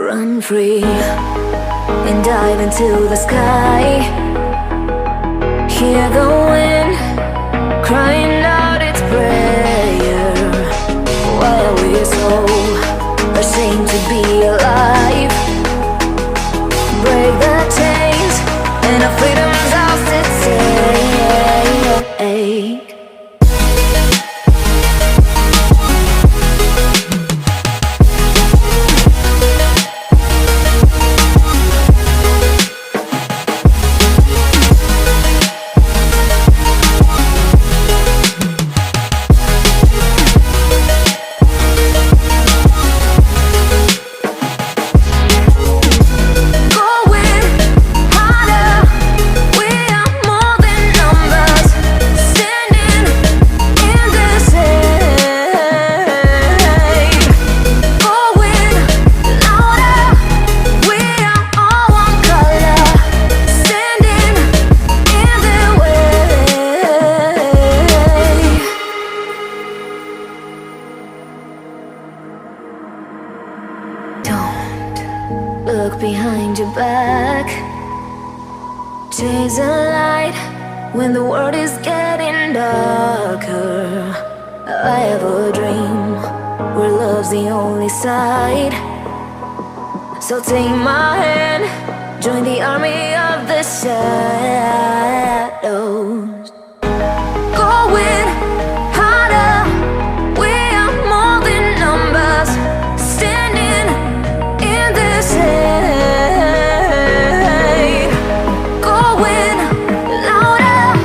Run free and dive into the sky. Hear the wind crying out its prayer. Why are we so ashamed to be alive? Break the chains and our freedom's ours to take. Look behind your back. Chase a light when the world is getting darker. I have a dream where love's the only side. So take my hand, join the army of the shadows. Going harder, we are more than numbers. Standing in this shade, going louder.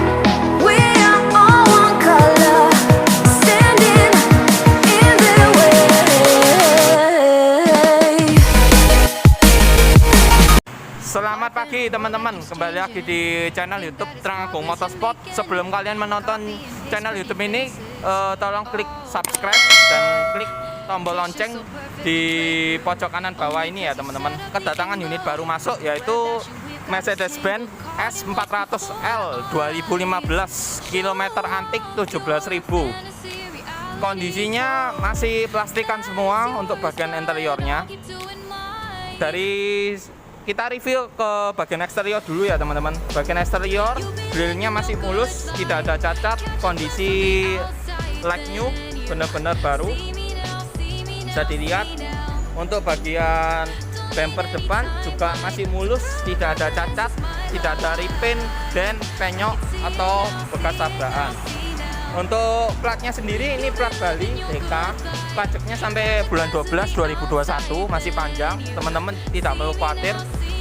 We are all one color, standing in the way. Selamat pagi teman-teman, kembali lagi di channel YouTube Trang Agung Motorsport. Sebelum kalian menonton channel YouTube ini, tolong klik subscribe dan klik tombol lonceng di pojok kanan bawah ini ya teman-teman. Kedatangan unit baru masuk, yaitu Mercedes-Benz S400L 2015 kilometer antik 17.000. Kondisinya masih plastikan semua untuk bagian interiornya. Dari kita review ke bagian eksterior dulu ya teman-teman. Bagian eksterior grillnya masih mulus, tidak ada cacat, kondisi like new, benar-benar baru. Bisa dilihat untuk bagian bumper depan juga masih mulus, tidak ada cacat, tidak ada ripin, dan penyok atau bekas tabrakan. Untuk platnya sendiri ini plat Bali DK, pajaknya sampai bulan 12 2021, masih panjang, teman-teman tidak perlu khawatir.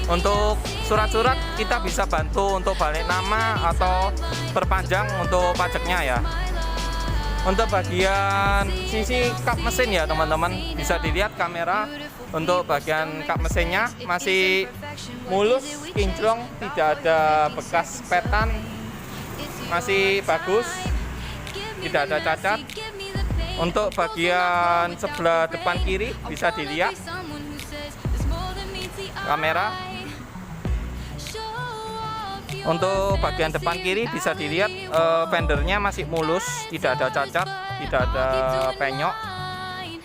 Untuk surat-surat kita bisa bantu untuk balik nama atau perpanjang untuk pajaknya ya. Untuk bagian sisi kap mesin ya teman-teman, bisa dilihat kamera. Untuk bagian kap mesinnya masih mulus, kinclong, tidak ada bekas petan, masih bagus, tidak ada cacat. Untuk bagian sebelah depan kiri bisa dilihat kamera. Untuk bagian depan kiri bisa dilihat fendernya masih mulus, tidak ada cacat, tidak ada penyok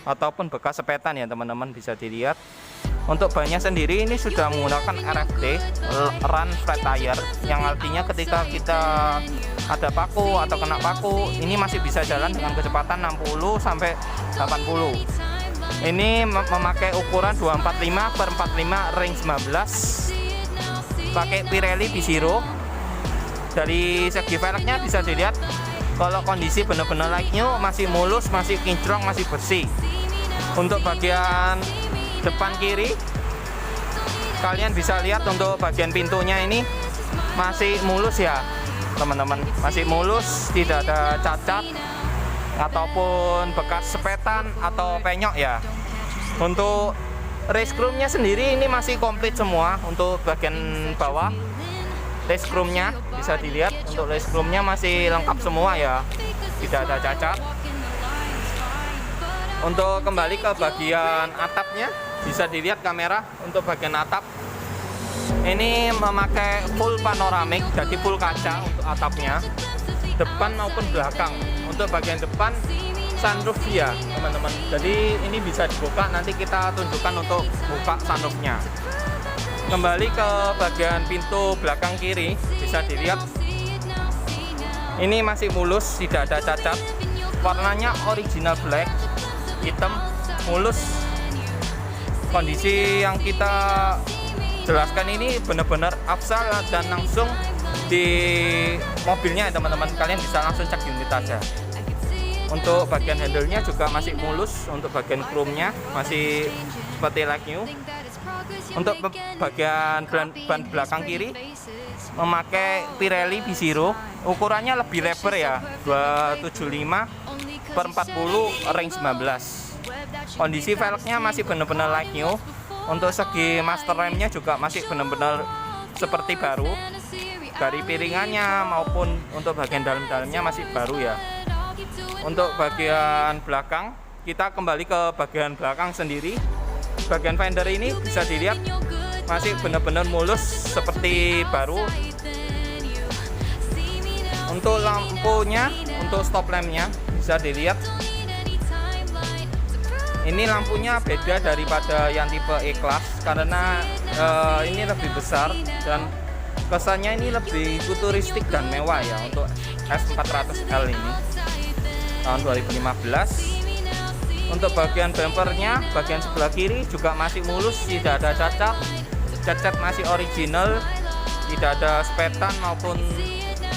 ataupun bekas sepetan ya teman-teman, bisa dilihat. Untuk bannya sendiri ini sudah menggunakan RFD, run flat tire, yang artinya ketika kita ada paku atau kena paku, ini masih bisa jalan dengan kecepatan 60 sampai 80. Ini memakai ukuran 245/45 ring 19, pakai Pirelli B-Zero. Dari segi velgnya bisa dilihat kalau kondisi benar-benar like new, masih mulus, masih kinclong, masih bersih. Untuk bagian depan kiri kalian bisa lihat untuk bagian pintunya ini masih mulus ya teman-teman, masih mulus, tidak ada cacat ataupun bekas sepetan atau penyok ya. Untuk race chrome-nya sendiri ini masih komplit semua. Untuk bagian bawah race chrome-nya bisa dilihat, untuk race chrome-nya masih lengkap semua ya, tidak ada cacat. Untuk kembali ke bagian atapnya bisa dilihat kamera. Untuk bagian atap ini memakai full panoramik, jadi full kaca untuk atapnya, depan maupun belakang. Untuk bagian depan sunroof ya teman-teman. Jadi ini bisa dibuka, nanti kita tunjukkan untuk buka sunroofnya. Kembali ke bagian pintu belakang kiri, bisa dilihat ini masih mulus, tidak ada cacat. Warnanya original black, hitam, mulus. Kondisi yang kita jelaskan ini benar-benar Afsal dan langsung di mobilnya ya teman-teman. Kalian bisa langsung cek unit aja. Untuk bagian handle-nya juga masih mulus, untuk bagian chrome-nya masih seperti like new. Untuk bagian ban belakang kiri memakai Pirelli B0, ukurannya lebih lebar ya, 275/40 ring 19. Kondisi velgnya masih benar-benar like new. Untuk segi master remnya juga masih benar-benar seperti baru. Dari piringannya maupun untuk bagian dalam-dalamnya masih baru ya. Untuk bagian belakang, kita kembali ke bagian belakang sendiri. Bagian fender ini bisa dilihat masih benar-benar mulus seperti baru. Untuk lampunya, untuk stop lampnya bisa dilihat ini lampunya beda daripada yang tipe E-Class karena ini lebih besar dan kesannya ini lebih futuristik dan mewah ya untuk S400L ini tahun 2015. Untuk bagian bumpernya, bagian sebelah kiri juga masih mulus, tidak ada cacat. Cacat masih original, tidak ada sepetan maupun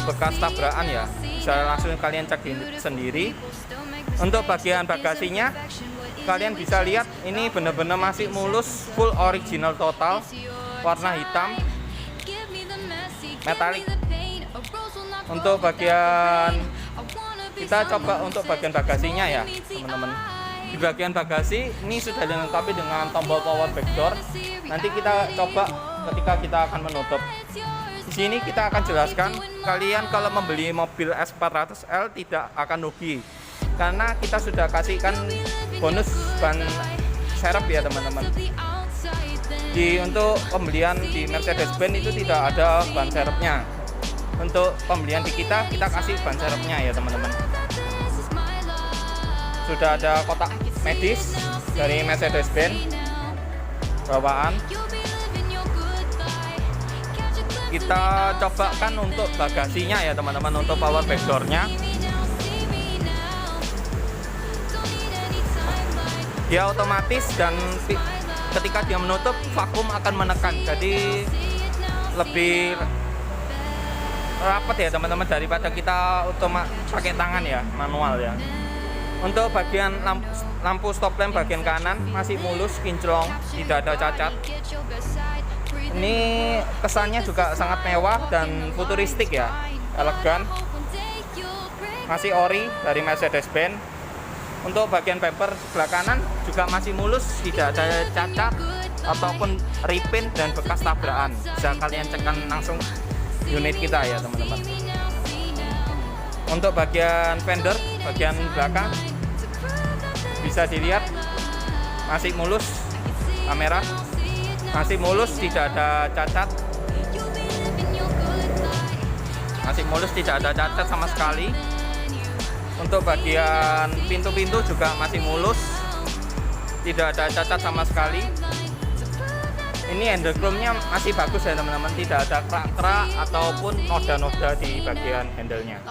bekas tabrakan ya. Bisa langsung kalian cek sendiri. Untuk bagian bagasinya, kalian bisa lihat ini benar-benar masih mulus, full original total, warna hitam, metalik. Untuk bagian kita coba untuk bagian bagasinya ya teman-teman. Di bagian bagasi ini sudah dilengkapi dengan tombol power back door. Nanti kita coba ketika kita akan menutup. Di sini kita akan jelaskan kalian kalau membeli mobil S400L tidak akan rugi karena kita sudah kasihkan bonus ban serep ya teman-teman. Untuk pembelian di Mercedes-Benz itu tidak ada ban serepnya. Untuk pembelian di kita kasih ban serepnya ya teman-teman. Sudah ada kotak medis dari Mercedes-Benz bawaan. Kita cobakan untuk bagasinya ya teman-teman, untuk power back door-nya. Dia otomatis dan ketika dia menutup vakum akan menekan, jadi lebih rapat ya teman-teman daripada kita pakai tangan ya, manual ya. Untuk bagian lampu stop lamp bagian kanan masih mulus, kinclong, tidak ada cacat. Ini kesannya juga sangat mewah dan futuristik ya, elegan. Masih ori dari Mercedes-Benz. Untuk bagian bumper sebelah kanan juga masih mulus, tidak ada cacat ataupun repaint dan bekas tabrakan. Bisa kalian cekkan langsung unit kita ya teman-teman. Untuk bagian fender bagian belakang bisa dilihat masih mulus, kamera masih mulus, tidak ada cacat. Masih mulus, tidak ada cacat sama sekali. Untuk bagian pintu-pintu juga masih mulus, tidak ada cacat sama sekali. Ini handle chrome-nya masih bagus ya teman-teman, tidak ada kerak-kerak ataupun noda-noda di bagian handle-nya.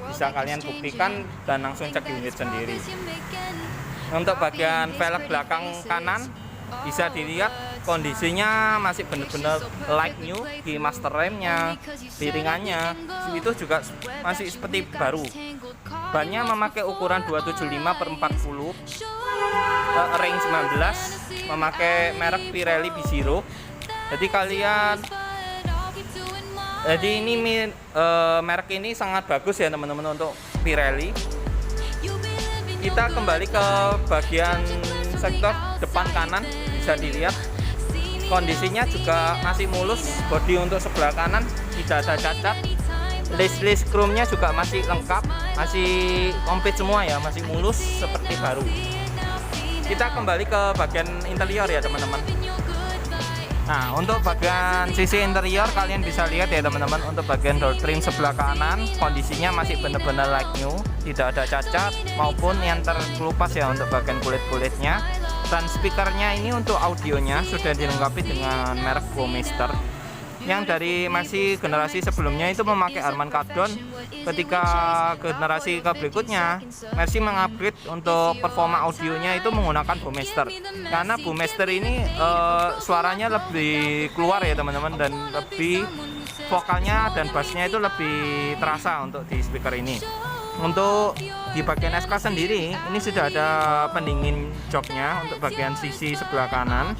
Bisa kalian buktikan dan langsung cek unit sendiri. Untuk bagian velg belakang kanan bisa dilihat kondisinya masih benar-benar like new. Di master remnya, piringannya itu juga masih seperti baru. Bannya memakai ukuran 275/40 ring 19, memakai merek Pirelli B0. Jadi ini merek ini sangat bagus ya teman-teman untuk Pirelli. Kita kembali ke bagian sektor depan kanan, bisa dilihat kondisinya juga masih mulus. Bodi untuk sebelah kanan tidak ada cacat. List chrome-nya juga masih lengkap, masih komplit semua ya, masih mulus seperti baru. Kita kembali ke bagian interior ya teman-teman. Nah, untuk bagian sisi interior kalian bisa lihat ya teman-teman, untuk bagian door trim sebelah kanan kondisinya masih benar-benar like new, tidak ada cacat maupun yang terkelupas ya untuk bagian kulit-kulitnya. Dan speakernya ini untuk audionya sudah dilengkapi dengan merek Burmester, yang dari masih generasi sebelumnya itu memakai Harman Kardon. Ketika generasi ke berikutnya Mercy mengupgrade untuk performa audionya itu menggunakan Burmester, karena Burmester ini suaranya lebih keluar ya teman-teman, dan lebih vokalnya dan bassnya itu lebih terasa untuk di speaker ini. Untuk di bagian SK sendiri ini sudah ada pendingin joknya untuk bagian sisi sebelah kanan.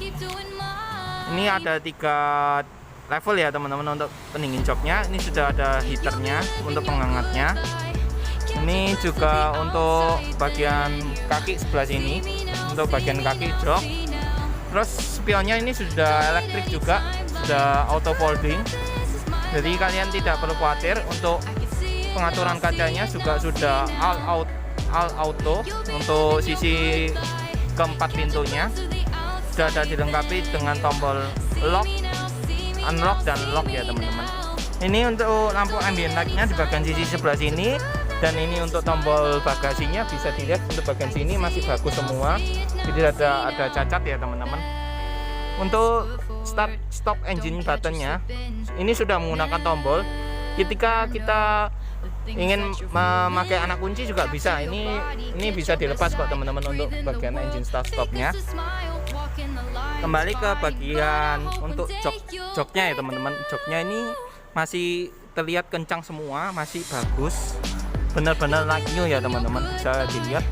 Ini ada 3 level ya teman-teman untuk pendingin joknya. Ini sudah ada heaternya untuk penghangatnya. Ini juga untuk bagian kaki sebelah sini, untuk bagian kaki jok. Terus spionnya ini sudah elektrik juga, sudah auto folding, jadi kalian tidak perlu khawatir. Untuk pengaturan kacanya juga sudah all auto. Untuk sisi keempat pintunya sudah ada dilengkapi dengan tombol lock, unlock dan lock ya teman-teman. Ini untuk lampu ambient light-nya di bagian sisi sebelah sini, dan ini untuk tombol bagasinya bisa dilihat untuk bagian sini masih bagus semua, tidak ada cacat ya teman-teman. Untuk start stop engine buttonnya ini sudah menggunakan tombol. Ketika kita ingin memakai anak kunci juga bisa, ini bisa dilepas kok teman-teman untuk bagian engine start stopnya. Kembali ke bagian untuk joknya ya teman-teman. Joknya ini masih terlihat kencang semua, masih bagus, benar-benar like new ya teman-teman, bisa dilihat.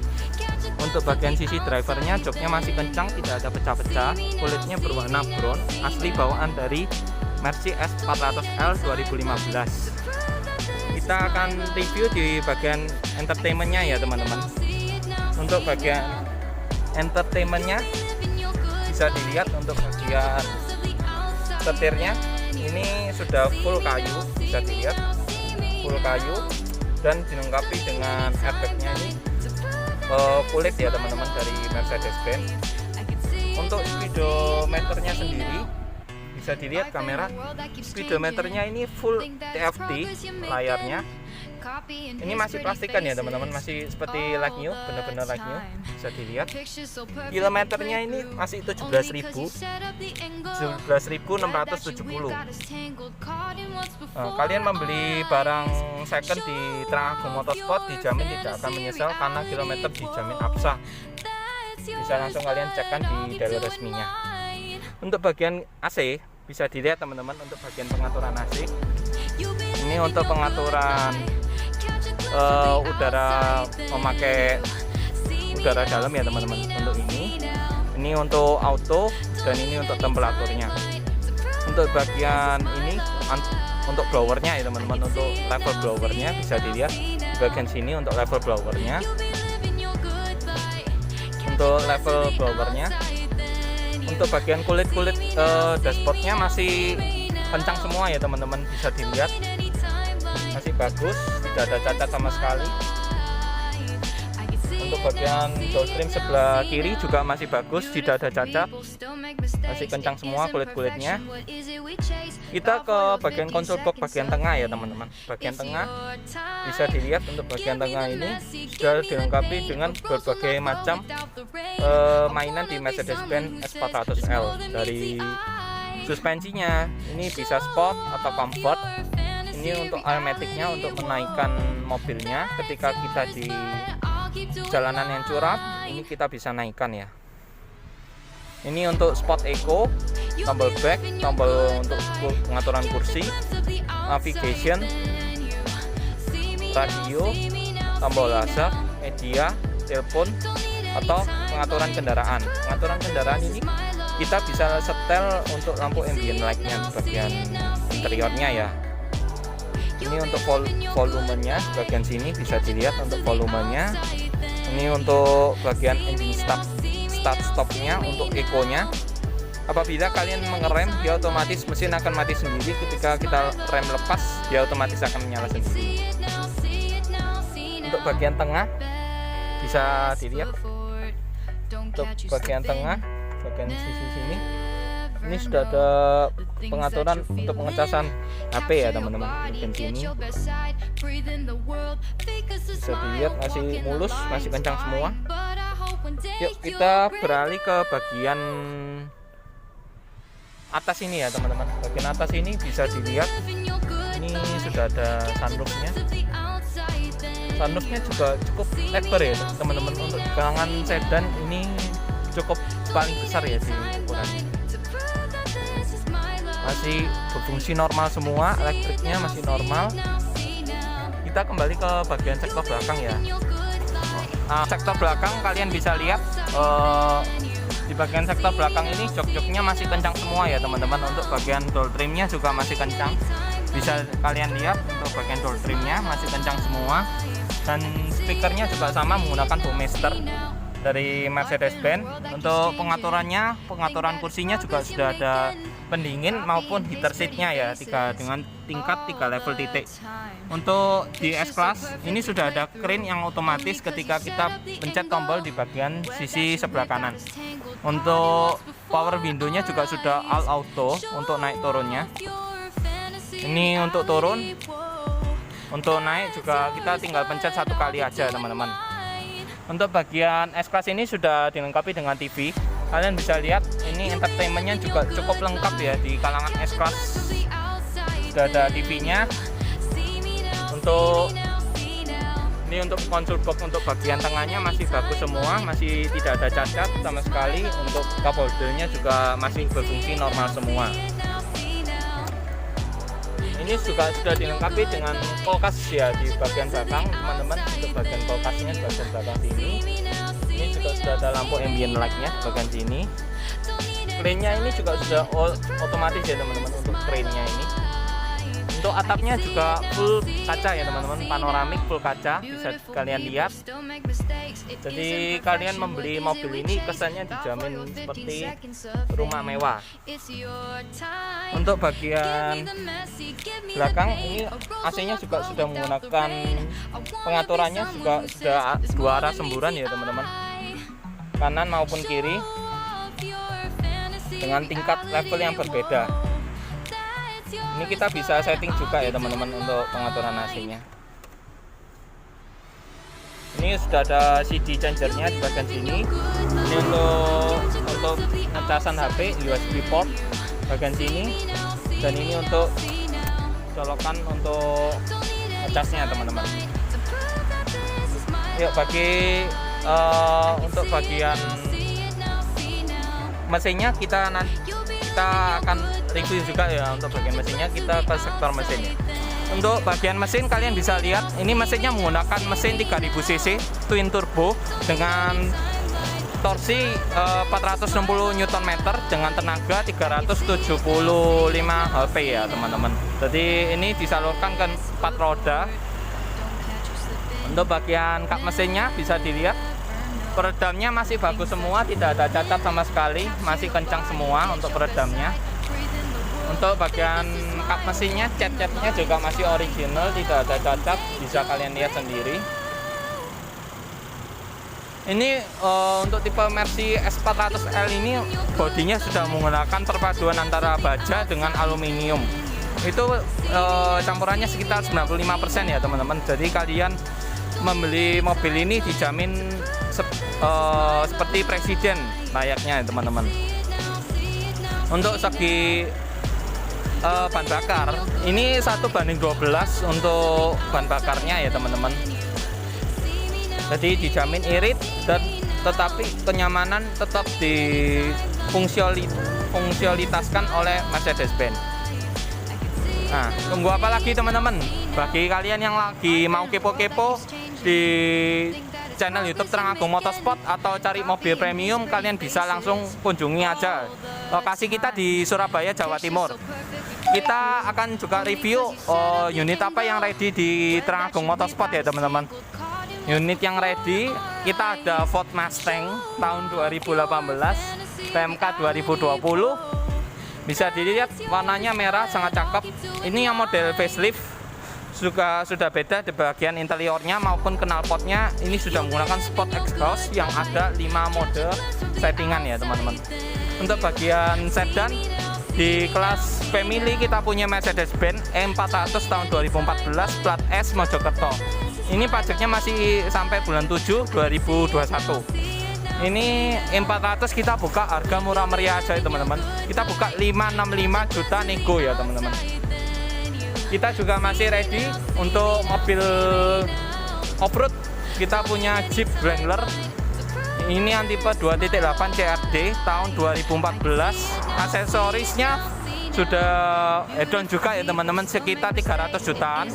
Untuk bagian sisi drivernya joknya masih kencang, tidak ada pecah-pecah, kulitnya berwarna brown, asli bawaan dari Mercy S400L 2015. Kita akan review di bagian entertainmentnya ya teman-teman. Untuk bagian entertainmentnya bisa dilihat untuk bagian setirnya ini sudah full kayu, bisa dilihat full kayu, dan dilengkapi dengan airbagnya ini kulit ya teman-teman dari Mercedes-Benz. Untuk speedometernya sendiri bisa dilihat kamera, speedometernya ini full TFT layarnya. Ini masih plastikan ya teman-teman, masih seperti like new, benar-benar like new, bisa dilihat. Kilometernya ini masih 17.670. Kalian membeli barang second di Trans Motorsport dijamin tidak akan menyesal, karena kilometer dijamin absah. Bisa langsung kalian cekkan di dealer resminya. Untuk bagian AC bisa dilihat teman-teman, untuk bagian pengaturan AC ini untuk pengaturan udara, memakai udara dalam ya teman-teman. Untuk ini untuk auto, dan ini untuk temperaturnya. Untuk bagian ini untuk blowernya ya teman-teman, untuk level blowernya bisa dilihat di bagian sini untuk level blowernya. Untuk level blowernya, untuk bagian kulit-kulit dashboardnya masih kencang semua ya teman-teman, bisa dilihat masih bagus, tidak ada cacat sama sekali. Untuk bagian door trim sebelah kiri juga masih bagus, tidak ada cacat, masih kencang semua kulit-kulitnya. Kita ke bagian konsol box bagian tengah ya teman-teman. Bagian tengah bisa dilihat, untuk bagian tengah ini sudah dilengkapi dengan berbagai macam mainan di Mercedes-Benz S400L. Dari suspensinya ini bisa sport atau comfort. Ini untuk armaticnya untuk menaikkan mobilnya ketika kita di jalanan yang curam, ini kita bisa naikkan ya. Ini untuk sport eco, tombol back, tombol untuk pengaturan kursi, navigation, radio, tombol laser, media, telepon, atau pengaturan kendaraan. Pengaturan kendaraan ini kita bisa setel untuk lampu ambient light-nya di bagian interiornya ya. Ini untuk volumenya bagian sini bisa dilihat untuk volumenya. Ini untuk bagian engine start stopnya, untuk eco-nya. Apabila kalian mengerem, dia otomatis mesin akan mati sendiri. Ketika kita rem lepas, dia otomatis akan menyala sendiri. Untuk bagian tengah bisa dilihat, untuk bagian tengah, bagian sisi sini Ini sudah ada pengaturan untuk pengecasan HP ya teman-teman. Di sini bisa dilihat masih mulus, masih kencang semua. Yuk kita beralih ke bagian atas ini ya teman-teman. Bagian atas ini bisa dilihat ini sudah ada sunroofnya. Sunroofnya juga cukup lebar ya teman-teman. Untuk di kalangan sedan ini cukup paling besar ya di ukurannya. Masih berfungsi normal semua, elektriknya masih normal. Kita kembali ke bagian sektor belakang ya. Sektor belakang kalian bisa lihat di bagian sektor belakang ini jok-joknya masih kencang semua ya teman-teman. Untuk bagian door trimnya juga masih kencang, bisa kalian lihat untuk bagian door trimnya masih kencang semua. Dan speakernya juga sama menggunakan Burmester dari Mercedes-Benz. Untuk pengaturan kursinya juga sudah ada pendingin maupun heater seatnya ya, dengan tingkat 3 level titik. Untuk di S-Class ini sudah ada crane yang otomatis ketika kita pencet tombol di bagian sisi sebelah kanan. Untuk power window-nya juga sudah all auto untuk naik turunnya. Ini untuk turun. Untuk naik juga kita tinggal pencet 1 kali aja teman-teman. Untuk bagian S-Class ini sudah dilengkapi dengan TV. Kalian bisa lihat ini entertainmentnya juga cukup lengkap ya di kalangan S-Class. Sudah ada TV-nya. Untuk console box untuk bagian tengahnya masih bagus semua, masih tidak ada cacat sama sekali. Untuk cup holdernya juga masih berfungsi normal semua. Ini juga sudah dilengkapi dengan kulkas ya di bagian belakang teman-teman. Untuk bagian kulkasnya di bagian belakang sini. Ini juga sudah ada lampu ambient light-nya di bagian sini. Crane-nya ini juga sudah otomatis ya teman-teman untuk crane-nya ini. Untuk atapnya juga full kaca ya teman-teman, panoramik full kaca, bisa kalian lihat. Jadi kalian membeli mobil ini kesannya dijamin seperti rumah mewah. Untuk bagian belakang ini AC-nya juga sudah menggunakan pengaturannya juga sudah 2 arah semburan ya teman-teman, kanan maupun kiri dengan tingkat level yang berbeda. Ini kita bisa setting juga ya teman-teman untuk pengaturan AC-nya. Ini sudah ada CD changernya di bagian sini. Ini untuk ngecasan HP, USB port bagian sini. Dan ini untuk colokan untuk ngecasnya teman-teman. Yuk untuk bagian mesinnya kita akan review juga ya. Untuk bagian mesinnya kita ke sektor mesinnya. Untuk bagian mesin kalian bisa lihat ini mesinnya menggunakan mesin 3000 cc twin turbo dengan torsi 460 Nm dengan tenaga 375 HP ya teman-teman. Jadi ini disalurkan ke 4 roda. Untuk bagian kap mesinnya bisa dilihat peredamnya masih bagus semua, tidak ada cacat sama sekali, masih kencang semua untuk peredamnya. Untuk bagian kap mesinnya, cat-catnya juga masih original, tidak ada cacat, bisa kalian lihat sendiri. Ini untuk tipe Mercy S400L ini bodinya sudah menggunakan perpaduan antara baja dengan aluminium. Itu campurannya sekitar 95% ya teman-teman. Jadi kalian membeli mobil ini dijamin seperti presiden layaknya ya teman-teman. Untuk segi bahan bakar ini 1:12 untuk bahan bakarnya ya teman-teman. Jadi dijamin irit dan tetapi kenyamanan tetap difungsionalitaskan oleh Mercedes-Benz. Nah, tunggu apa lagi teman-teman? Bagi kalian yang lagi mau kepo-kepo di channel YouTube Terang Agung Motorsport atau cari mobil premium, kalian bisa langsung kunjungi aja lokasi kita di Surabaya, Jawa Timur. Kita akan juga review unit apa yang ready di Terang Agung Motorsport ya teman-teman. Unit yang ready kita ada Ford Mustang tahun 2018 PMK 2020. Bisa dilihat warnanya merah, sangat cakep. Ini yang model facelift juga sudah beda di bagian interiornya maupun knalpotnya. Ini sudah menggunakan sport exhaust yang ada 5 mode settingan ya teman-teman. Untuk bagian sedan Di kelas family kita punya Mercedes-Benz E400 tahun 2014 plat S Mojokerto. Ini pajaknya masih sampai bulan 7 2021. Ini E400 kita buka harga murah meriah aja ya teman-teman. Kita buka 565 juta nego ya teman-teman. Kita juga masih ready untuk mobil off-road. Kita punya Jeep Wrangler. Ini antipe 2.8 CRD tahun 2014. Aksesorisnya sudah add-on juga ya teman-teman, sekitar 300 jutaan.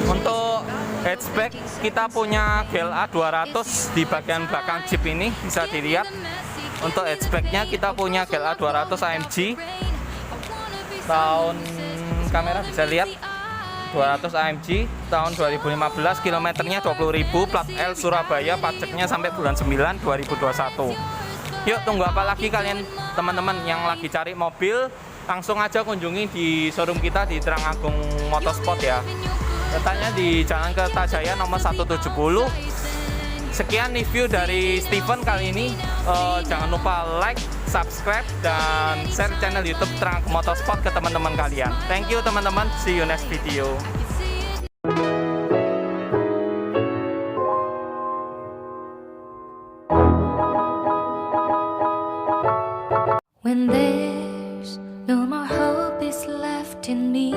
Untuk hatchback kita punya GLA 200 di bagian belakang Jeep ini bisa dilihat. Untuk hatchbacknya kita punya GLA 200 AMG tahun, kamera bisa lihat, 200 AMG tahun 2015, kilometernya 20.000, plat L Surabaya, pajaknya sampai bulan 9 2021. Yuk, tunggu apa lagi kalian teman-teman yang lagi cari mobil, langsung aja kunjungi di showroom kita di Terang Agung Motorsport ya. Letaknya di Jalan Kertajaya nomor 170. Sekian review dari Steven kali ini. Jangan lupa like, subscribe, dan share channel YouTube Terang Agung Motorsport ke teman-teman kalian. Thank you teman-teman. See you next video. When there's no more hope is left in me,